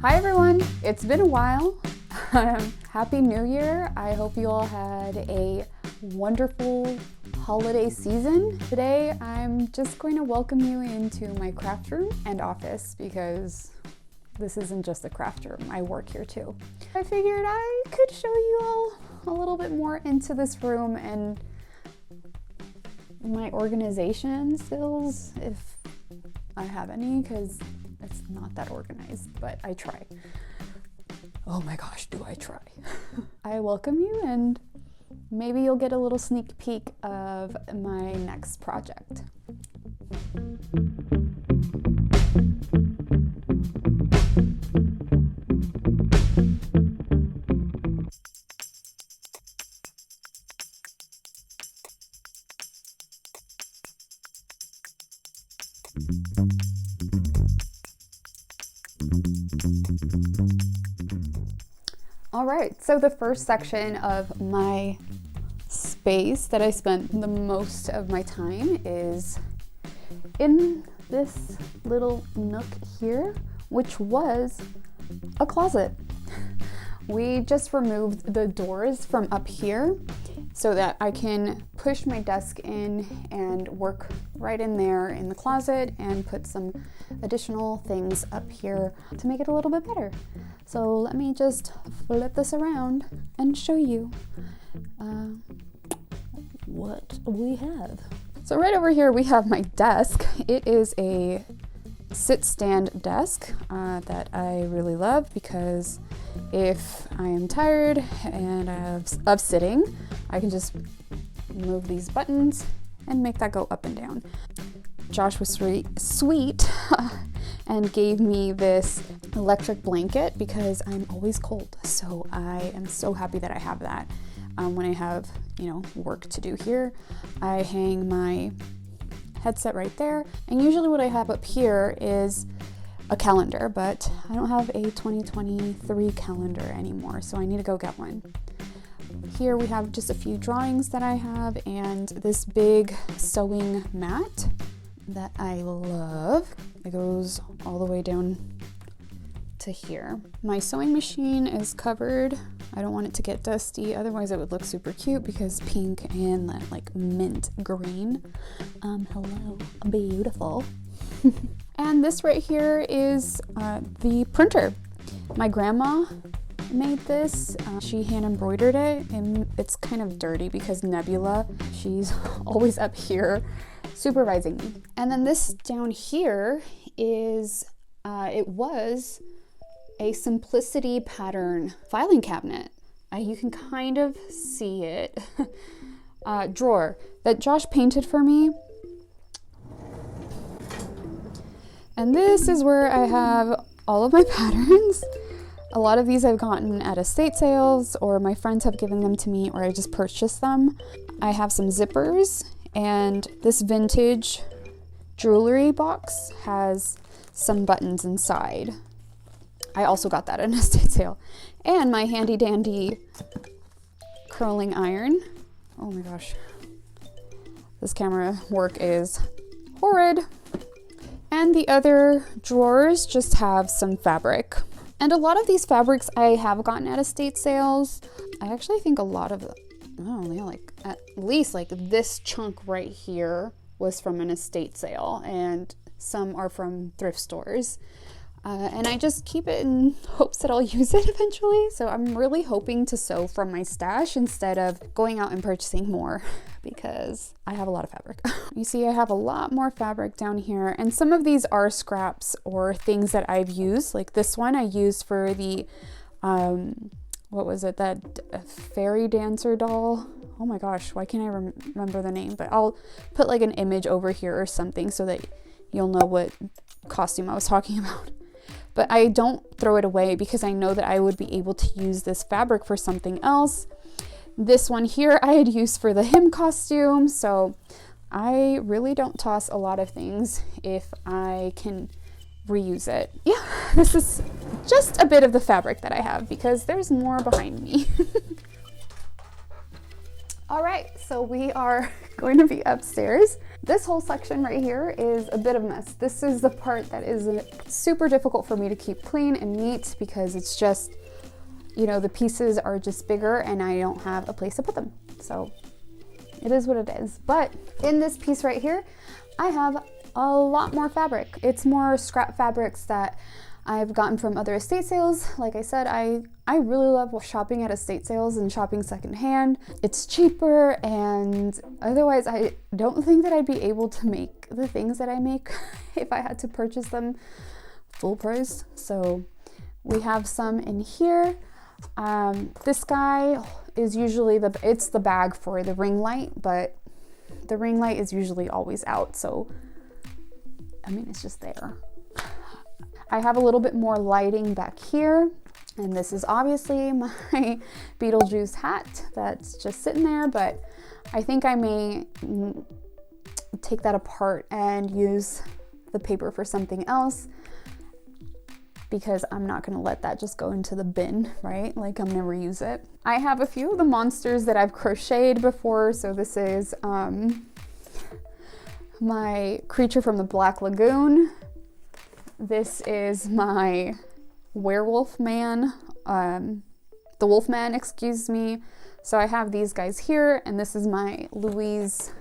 Hi everyone, it's been a while. Happy New Year. I hope you all had a wonderful holiday season. Today I'm just going to welcome you into my craft room and office because this isn't just a craft room, I work here too. I figured I could show you all a little bit more into this room and my organization skills, if I have any, because it's not that organized, but I try. Oh my gosh, do I try. I welcome you, and maybe you'll get a little sneak peek of my next project. All right, so the first section of my space that I spent the most of my time is in this little nook here, which was a closet. We just removed the doors from up here so that I can push my desk in and work right in there in the closet and put some additional things up here to make it a little bit better. So let me just flip this around and show you what we have. So right over here we have my desk. It is a sit-stand desk that I really love because if I am tired and of sitting, I can just move these buttons and make that go up and down. Josh was sweet and gave me this electric blanket because I'm always cold. So I am so happy that I have that. When I have, work to do here, I hang my headset right there. And usually what I have up here is a calendar, but I don't have a 2023 calendar anymore, so I need to go get one. Here we have just a few drawings that I have and this big sewing mat that I love. It goes all the way down to here. My sewing machine is covered. I don't want it to get dusty, otherwise it would look super cute because pink and that like mint green. Hello, beautiful. And this right here is the printer. My grandma made this. She hand embroidered it and it's kind of dirty because Nebula, she's always up here supervising me. And then this down here is, it was a Simplicity pattern filing cabinet. You can kind of see it. Drawer that Josh painted for me. And this is where I have all of my patterns. A lot of these I've gotten at estate sales, or my friends have given them to me, or I just purchased them. I have some zippers, and this vintage jewelry box has some buttons inside. I also got that at an estate sale. And my handy dandy curling iron. Oh my gosh. This camera work is horrid. And the other drawers just have some fabric. And a lot of these fabrics I have gotten at estate sales. I actually think a lot of them, like at least like this chunk right here was from an estate sale, and some are from thrift stores. And I just keep it in hopes that I'll use it eventually. So I'm really hoping to sew from my stash instead of going out and purchasing more because I have a lot of fabric. You see, I have a lot more fabric down here, and some of these are scraps or things that I've used. Like this one I used for the, what was it, that fairy dancer doll? Oh my gosh, why can't I remember the name? But I'll put like an image over here or something so that you'll know what costume I was talking about. But I don't throw it away because I know that I would be able to use this fabric for something else. This one here I had used for the him costume, so I really don't toss a lot of things if I can reuse it. Yeah, this is just a bit of the fabric that I have because there's more behind me. All right, so we are going to be upstairs. this whole section right here is a bit of a mess. This is the part that is super difficult for me to keep clean and neat because it's just, you know, the pieces are just bigger and I don't have a place to put them. So it is what it is. But in this piece right here, I have a lot more fabric. It's more scrap fabrics that I've gotten from other estate sales. Like I said, I really love shopping at estate sales and shopping secondhand. It's cheaper, and otherwise I don't think that I'd be able to make the things that I make if I had to purchase them full price. So we have some in here. This guy is usually it's the bag for the ring light, but the ring light is usually always out. So, I mean, it's just there. I have a little bit more lighting back here, and this is obviously my Beetlejuice hat that's just sitting there, but I think I may take that apart and use the paper for something else because I'm not gonna let that just go into the bin, right? Like, I'm gonna reuse it. I have a few of the monsters that I've crocheted before. So this is my creature from the Black Lagoon. This is my werewolf man, the wolf man, excuse me. So I have these guys here, and this is my Louise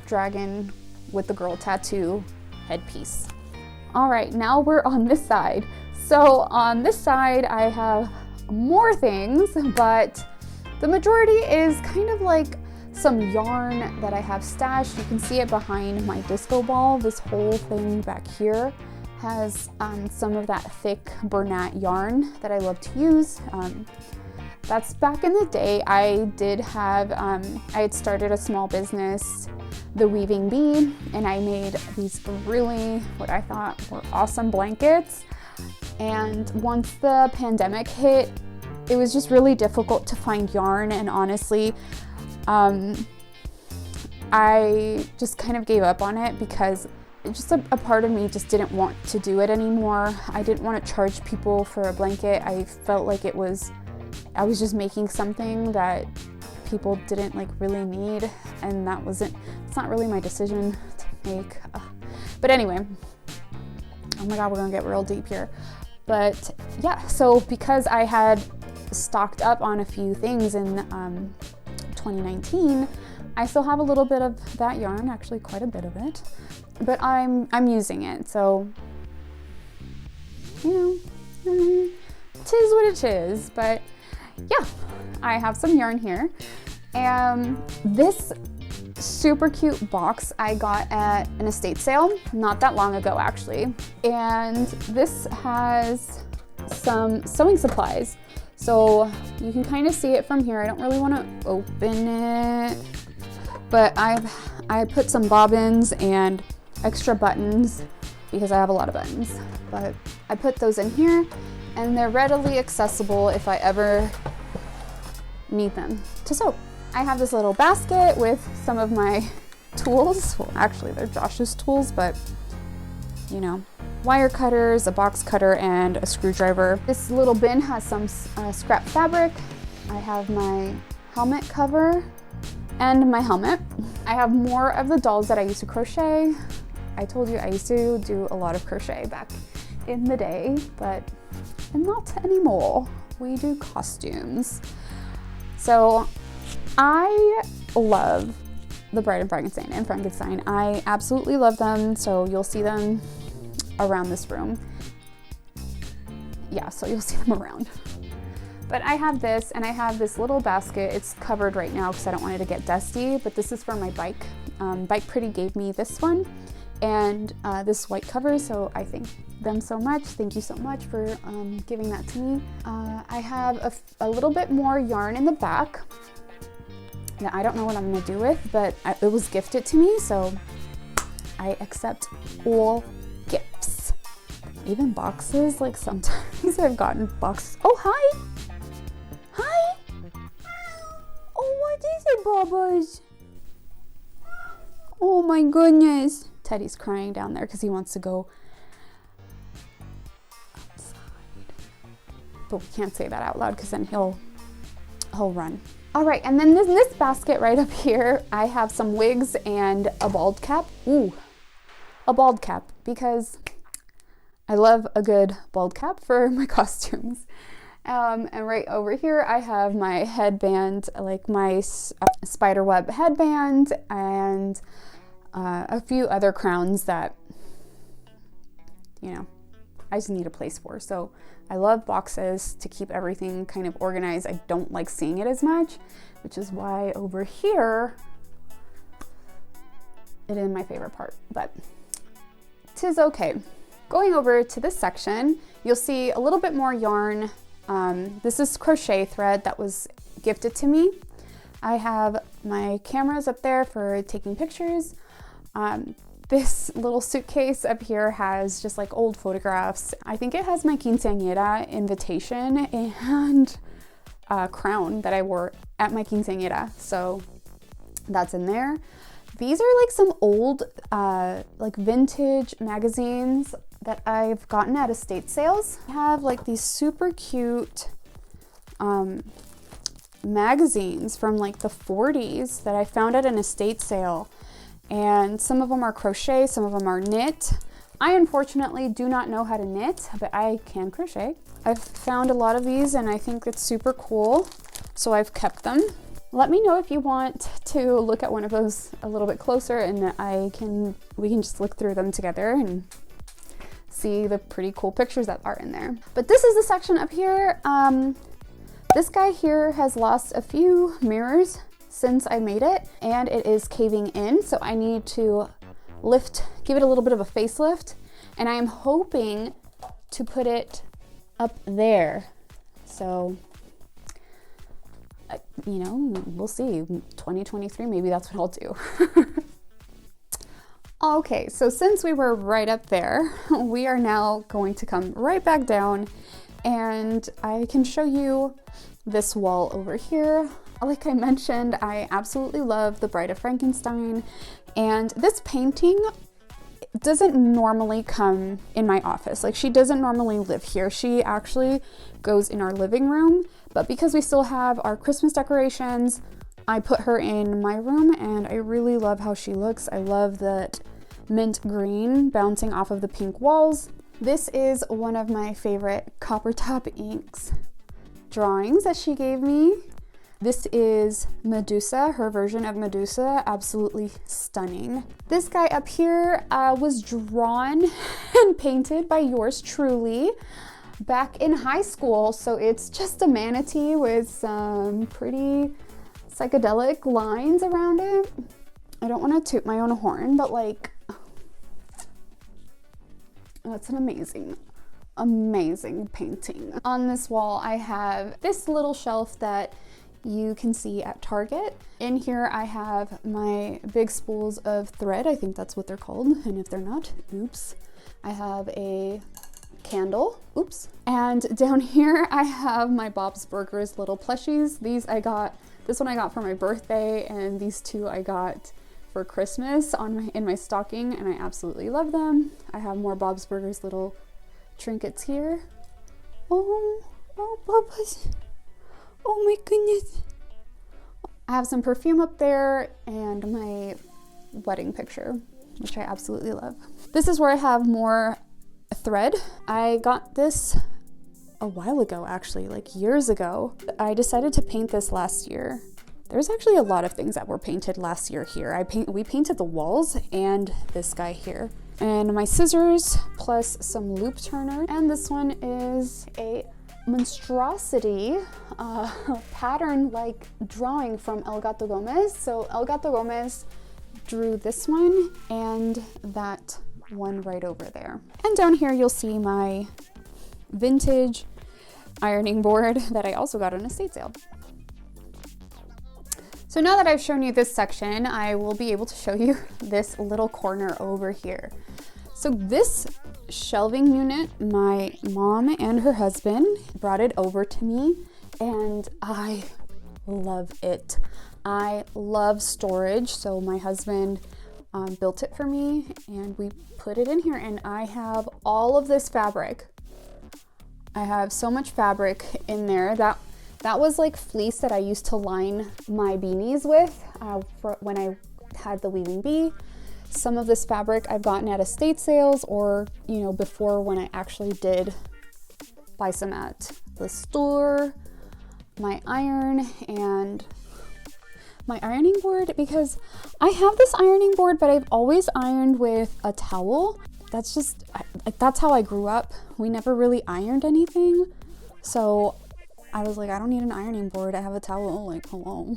dragon with the girl tattoo headpiece. All right, now we're on this side. So on this side, I have more things, but the majority is kind of like some yarn that I have stashed. You can see it behind my disco ball. This whole thing back here has some of that thick Bernat yarn that I love to use. That's back in the day. I did have, I had started a small business, The Weaving Bee, and I made these really, what I thought were awesome blankets. And once the pandemic hit, it was just really difficult to find yarn, and honestly, I just kind of gave up on it because just a part of me just didn't want to do it anymore. I didn't want to charge people for a blanket. I felt like I was just making something that people didn't like really need, and it's not really my decision to make. But anyway, oh my God, we're gonna get real deep here. But yeah, so because I had stocked up on a few things in 2019, I still have a little bit of that yarn, actually quite a bit of it, but I'm using it. So, you know, tis what it is. But yeah, I have some yarn here. And this super cute box I got at an estate sale not that long ago, actually. And this has some sewing supplies. So you can kind of see it from here. I don't really want to open it, but I put some bobbins and extra buttons because I have a lot of buttons. But I put those in here, and they're readily accessible if I ever need them to sew. I have this little basket with some of my tools. Well, actually they're Josh's tools, but you know, wire cutters, a box cutter, and a screwdriver. This little bin has some scrap fabric. I have my helmet cover and my helmet. I have more of the dolls that I used to crochet. I told you I used to do a lot of crochet back in the day, but not anymore. We do costumes. So I love the Bride and Frankenstein. I absolutely love them. So you'll see them around this room. Yeah, so you'll see them around. But I have this, and I have this little basket. It's covered right now because I don't want it to get dusty, but this is for my bike. Bike Pretty gave me this one and this white cover, so I thank them so much. Thank you so much for giving that to me. I have a little bit more yarn in the back that I don't know what I'm gonna do with, but it was gifted to me, so I accept all gifts. Even boxes, like sometimes I've gotten boxes. Oh, hi! Hi! Oh, what is it, Bubba's? Oh my goodness. Teddy's crying down there because he wants to go outside. But we can't say that out loud because then he'll run. All right, and then in this basket right up here, I have some wigs and a bald cap. Ooh, a bald cap, because I love a good bald cap for my costumes. And right over here, I have my headband, like my spiderweb headband, and a few other crowns that, you know, I just need a place for. So I love boxes to keep everything kind of organized. I don't like seeing it as much, which is why over here, it is my favorite part, but 'tis okay. Going over to this section, you'll see a little bit more yarn. This is crochet thread that was gifted to me. I have my cameras up there for taking pictures. This little suitcase up here has just like old photographs. I think it has my quinceañera invitation and crown that I wore at my quinceañera. So that's in there. These are like some old, like vintage magazines that I've gotten at estate sales. I have like these super cute magazines from like the 40s that I found at an estate sale. And some of them are crochet, some of them are knit. I unfortunately do not know how to knit, but I can crochet. I've found a lot of these and I think it's super cool, so I've kept them. Let me know if you want to look at one of those a little bit closer, and we can just look through them together and see the pretty cool pictures that are in there. But this is the section up here. This guy here has lost a few mirrors since I made it, and it is caving in, so I need to give it a little bit of a facelift, and I am hoping to put it up there. So, you know, we'll see. 2023, maybe that's what I'll do. Okay, so since we were right up there, we are now going to come right back down, and I can show you this wall over here. Like I mentioned, I absolutely love The Bride of Frankenstein, and this painting doesn't normally come in my office. Like, she doesn't normally live here. She actually goes in our living room, but because we still have our Christmas decorations, I put her in my room, and I really love how she looks. I love that mint green bouncing off of the pink walls. This is one of my favorite Copper Top Inks drawings that she gave me. This is Medusa, her version of Medusa, absolutely stunning. This guy up here was drawn and painted by yours truly back in high school. So it's just a manatee with some pretty psychedelic lines around it. I don't want to toot my own horn, but like, that's an amazing painting. On this wall, I have this little shelf that you can see at Target. In here I have my big spools of thread. I think that's what they're called, and if they're not, oops. I have a candle, oops. And down here I have my Bob's Burgers little plushies. This one I got for my birthday, and these two I got for Christmas in my stocking, and I absolutely love them. I have more Bob's Burgers little trinkets here. Oh, Bubba's. Oh my goodness. I have some perfume up there and my wedding picture, which I absolutely love. This is where I have more thread. I got this a while ago, actually, like years ago. I decided to paint this last year. There's actually a lot of things that were painted last year here. We painted the walls and this guy here. And my scissors plus some loop turner. And this one is a monstrosity pattern like drawing from El Gato Gomez. So El Gato Gomez drew this one and that one right over there. And down here you'll see my vintage ironing board that I also got on a estate sale. So now that I've shown you this section, I will be able to show you this little corner over here. So this shelving unit, my mom and her husband brought it over to me, and I love it. I love storage, so my husband built it for me, and we put it in here, and I have all of this fabric. I have so much fabric in there. That was like fleece that I used to line my beanies with for when I had the weaving bee. Some of this fabric I've gotten at estate sales, or, you know, before when I actually did buy some at the store. My iron and my ironing board, because I have this ironing board, but I've always ironed with a towel. That's just, that's how I grew up. We never really ironed anything. So I was like, I don't need an ironing board. I have a towel, like, hello.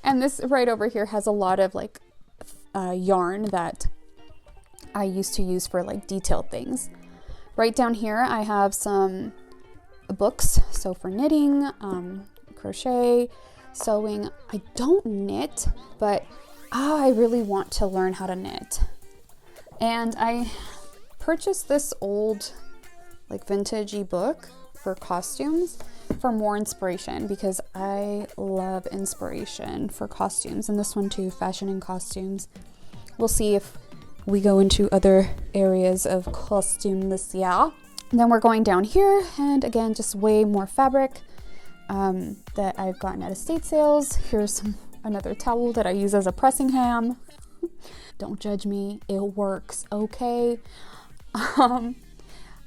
And this right over here has a lot of like yarn that I used to use for like detailed things. Right down here, I have some books. So for knitting, crochet, sewing. I don't knit, but I really want to learn how to knit. And I purchased this old like vintagey book for costumes for more inspiration, because I love inspiration for costumes, and this one too, fashion and costumes. We'll see if we go into other areas of costume this year. And then we're going down here, and again, just way more fabric that I've gotten at estate sales. Here's another towel that I use as a pressing ham. Don't judge me, it works, okay?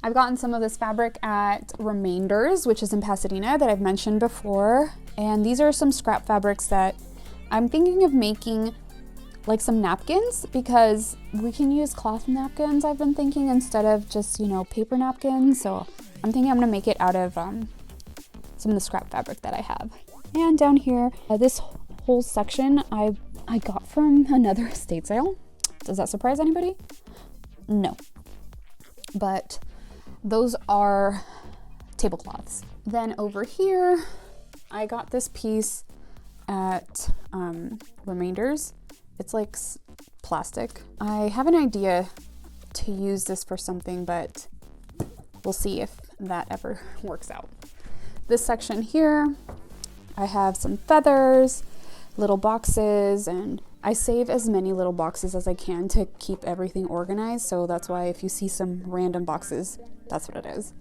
I've gotten some of this fabric at Remainders, which is in Pasadena, that I've mentioned before. And these are some scrap fabrics that I'm thinking of making like some napkins, because we can use cloth napkins, I've been thinking, instead of just, you know, paper napkins. So I'm thinking I'm gonna make it out of some of the scrap fabric that I have. And down here, this whole section I got from another estate sale. Does that surprise anybody? No. But those are tablecloths. Then over here, I got this piece at Remainders. It's like plastic. I have an idea to use this for something, but we'll see if that ever works out. This section here, I have some feathers, little boxes, and I save as many little boxes as I can to keep everything organized. So that's why if you see some random boxes, that's what it is.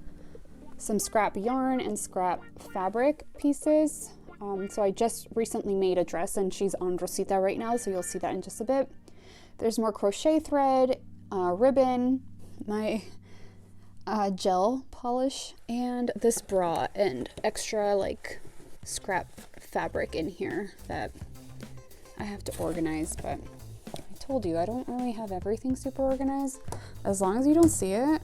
Some scrap yarn and scrap fabric pieces. So I just recently made a dress, and she's on Rosita right now, so you'll see that in just a bit. There's more crochet thread, ribbon, my gel polish, and this bra, and extra like scrap fabric in here that I have to organize. But I told you, I don't really have everything super organized. As long as you don't see it,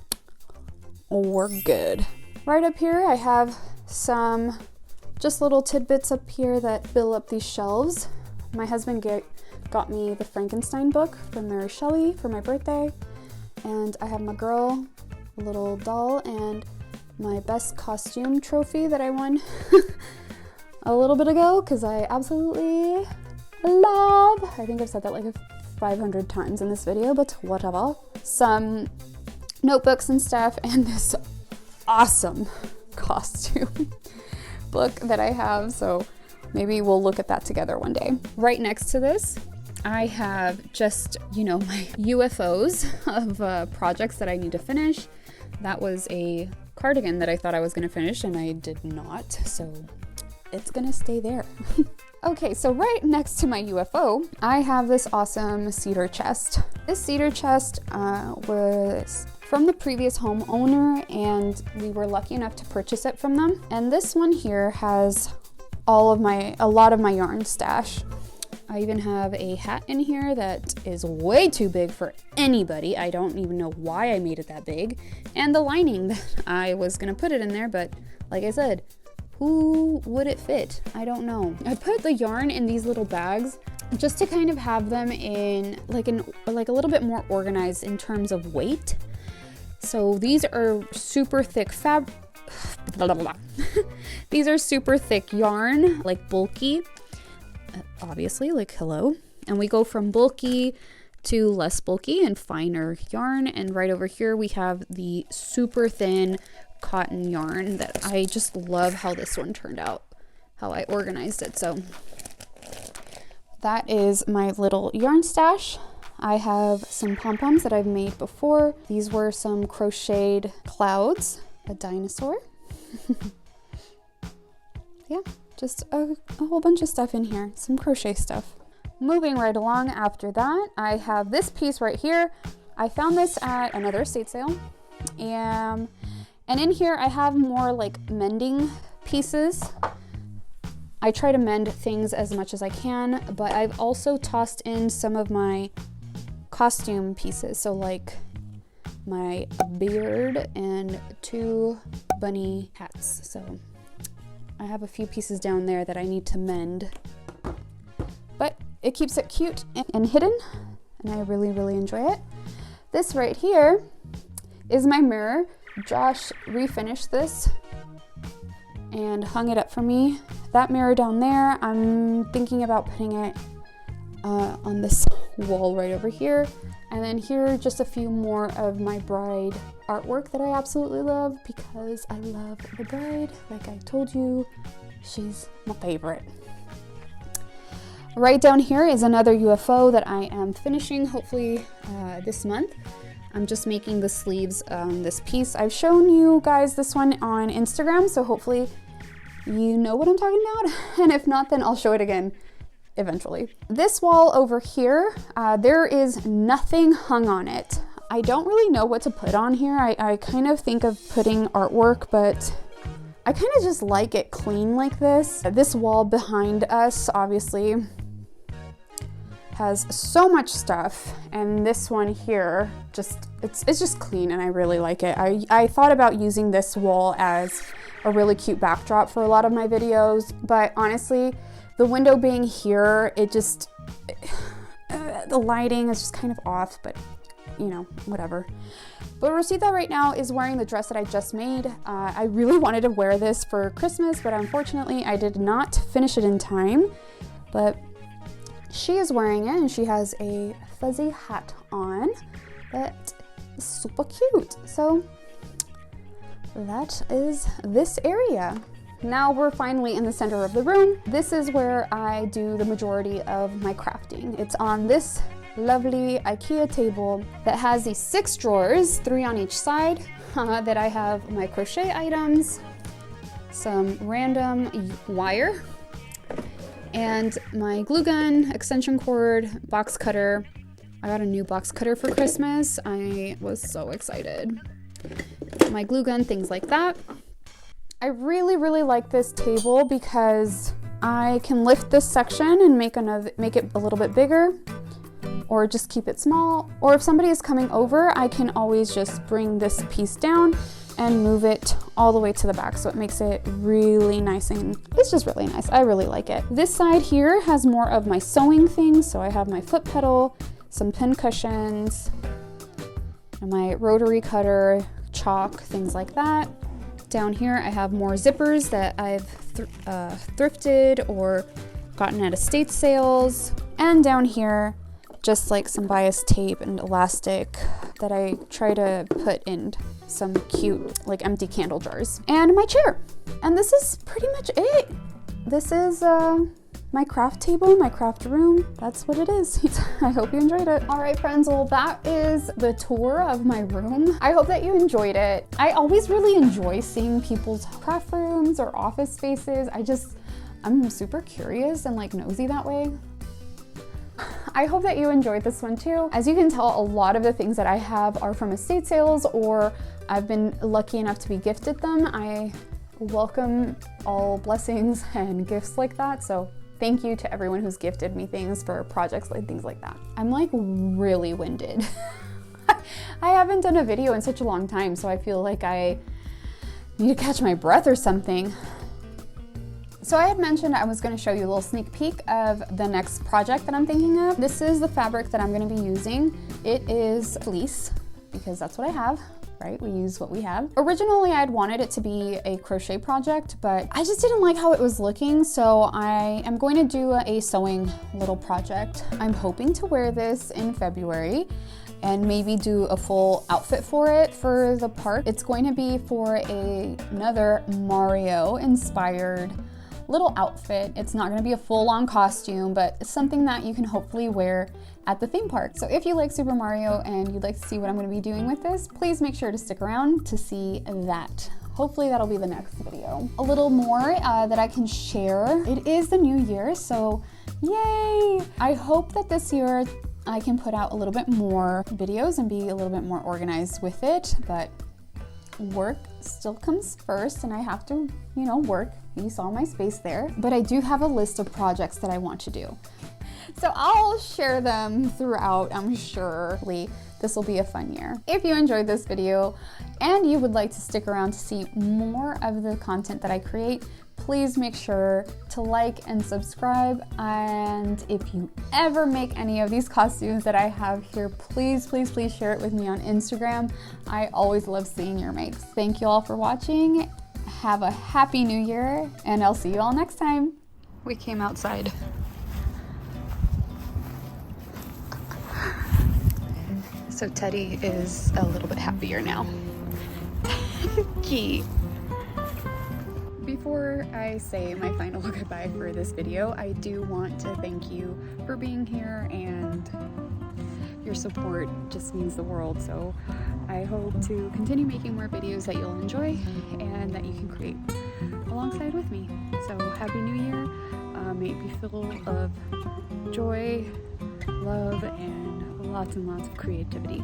we're good. Right up here, I have some just little tidbits up here that fill up these shelves. My husband got me the Frankenstein book from Mary Shelley for my birthday, and I have my girl little doll and my best costume trophy that I won a little bit ago, because I absolutely love, I think I've said that like 500 times in this video, but whatever. Some notebooks and stuff, and this awesome costume book that I have, so maybe we'll look at that together one day. Right next to this, I have just, you know, my UFOs of projects that I need to finish. That was a cardigan that I thought I was going to finish, and I did not, so it's going to stay there. Okay, so right next to my UFO, I have this awesome cedar chest. This cedar chest was from the previous homeowner, and we were lucky enough to purchase it from them. And this one here has a lot of my yarn stash. I even have a hat in here that is way too big for anybody. I don't even know why I made it that big. And the lining that I was gonna put it in there, but like I said, who would it fit? I don't know. I put the yarn in these little bags just to kind of have them in like a little bit more organized in terms of weight. So these are super thick these are super thick yarn, like bulky, obviously, like hello. And we go from bulky to less bulky and finer yarn. And right over here we have the super thin cotton yarn that I just love how this one turned out, how I organized it. So that is my little yarn stash. I have some pom-poms that I've made before. These were some crocheted clouds, a dinosaur. Yeah, just a whole bunch of stuff in here, some crochet stuff. Moving right along after that, I have this piece right here. I found this at another estate sale. And in here I have more like mending pieces. I try to mend things as much as I can, but I've also tossed in some of my costume pieces. So like my beard and 2 bunny hats. So I have a few pieces down there that I need to mend, but it keeps it cute and hidden, and I really, really enjoy it. This right here is my mirror. Josh refinished this and hung it up for me. That mirror down there, I'm thinking about putting it on this wall right over here. And then here, just a few more of my bride artwork that I absolutely love, because I love the bride. Like I told you, she's my favorite. Right down here is another UFO that I am finishing, hopefully this month. I'm just making the sleeves on this piece. I've shown you guys this one on Instagram, so hopefully you know what I'm talking about. And if not, then I'll show it again eventually. This wall over here, there is nothing hung on it. I don't really know what to put on here. I kind of think of putting artwork, but I kind of just like it clean like this. This wall behind us obviously has so much stuff, and this one here it's just clean, and I really like it. I thought about using this wall as a really cute backdrop for a lot of my videos, but honestly, the window being here, it just the lighting is just kind of off, but you know, whatever. But Rosita right now is wearing the dress that I just made. I really wanted to wear this for Christmas, but unfortunately I did not finish it in time. But she is wearing it, and she has a fuzzy hat on, but super cute. So that is this area. Now we're finally in the center of the room. This is where I do the majority of my crafting. It's on this lovely IKEA table that has these 6 drawers, 3 on each side, that I have my crochet items, some random wire, and my glue gun, extension cord, box cutter. I got a new box cutter for Christmas. I was so excited. My glue gun, things like that. I really, really like this table because I can lift this section and make it a little bit bigger, or just keep it small. Or if somebody is coming over, I can always just bring this piece down and move it all the way to the back, so it makes it really nice, and it's just really nice. I really like it. This side here has more of my sewing things, so I have my foot pedal, some pin cushions, and my rotary cutter, chalk, things like that. Down here I have more zippers that I've thrifted or gotten at estate sales, and down here just like some bias tape and elastic that I try to put in some cute like empty candle jars, and my chair. And this is pretty much it. This is my craft table, my craft room. That's what it is. I hope you enjoyed it. All right, friends, well, that is the tour of my room. I hope that you enjoyed it. I always really enjoy seeing people's craft rooms or office spaces. I'm super curious and like nosy that way. I hope that you enjoyed this one too. As you can tell, a lot of the things that I have are from estate sales, or I've been lucky enough to be gifted them. I welcome all blessings and gifts like that. So thank you to everyone who's gifted me things for projects like things like that. I'm like really winded. I haven't done a video in such a long time, so I feel like I need to catch my breath or something. So I had mentioned I was going to show you a little sneak peek of the next project that I'm thinking of. This is the fabric that I'm going to be using. It is fleece, because that's what I have, right? We use what we have. Originally, I'd wanted it to be a crochet project, but I just didn't like how it was looking, so I am going to do a sewing little project. I'm hoping to wear this in February and maybe do a full outfit for it for the park. It's going to be for another Mario inspired little outfit. It's not going to be a full-on costume, but it's something that you can hopefully wear at the theme park. So if you like Super Mario and you'd like to see what I'm going to be doing with this, please make sure to stick around to see that hopefully that'll be the next video. A little more that I can share. It is the new year, so yay! I hope that this year I can put out a little bit more videos and be a little bit more organized with it, but work still comes first and I have to, work. You saw my space there. But I do have a list of projects that I want to do. So I'll share them throughout, I'm sure. This will be a fun year. If you enjoyed this video and you would like to stick around to see more of the content that I create, please make sure to like and subscribe. And if you ever make any of these costumes that I have here, please, please, please share it with me on Instagram. I always love seeing your makes. Thank you all for watching. Have a happy new year, and I'll see you all next time. We came outside. So Teddy is a little bit happier now. Gee. Before I say my final goodbye for this video, I do want to thank you for being here, and your support just means the world. So I hope to continue making more videos that you'll enjoy and that you can create alongside with me. So Happy New Year. May it be full of joy, love, and lots of creativity.